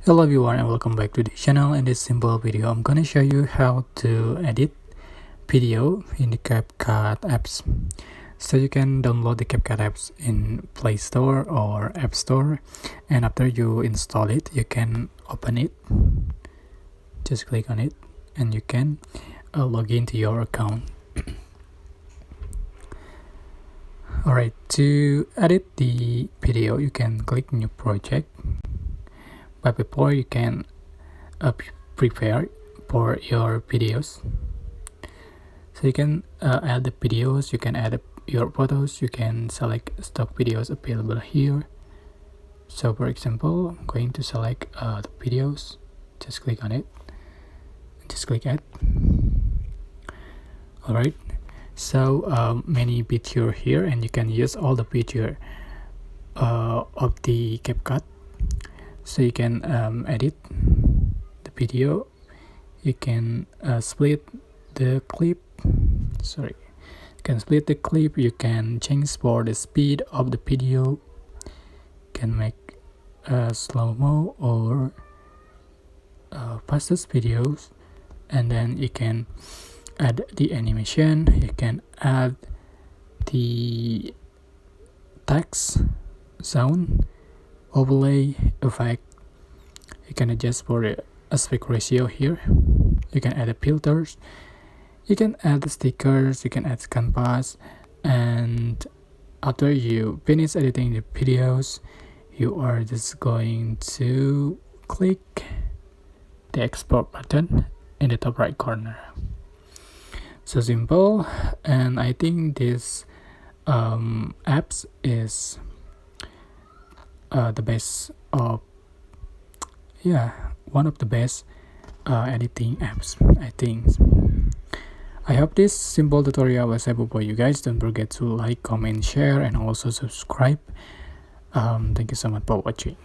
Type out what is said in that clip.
Hello everyone and welcome back to the channel. In this simple video I'm gonna show you how to edit video in the CapCut apps. So you can download the CapCut apps in Play Store or App Store, and after you install it you can open it. Just click on it and you can log into your account. Alright, to edit the video you can click new project. But before you can prepare for your videos, so you can add the videos, you can add your photos, you can select stock videos available here. So for example, I'm going to select the videos. Just click on it, just click add. Alright, so many picture here, and you can use all the picture of the CapCut. So you can edit the video, you can split the clip, you can split the clip, you can change for the speed of the video, you can make slow-mo or fastest videos, and then you can add the animation, you can add the text, sound, overlay, effect. You can adjust for the aspect ratio here. You can add the filters, you can add the stickers, you can add canvas, and after you finish editing the videos you are just going to click the export button in the top right corner. So simple, and I think this apps is the best of one of the best editing apps, I think. I hope this simple tutorial was helpful for you guys. Don't forget to like, comment, share, and also subscribe. Thank you so much for watching.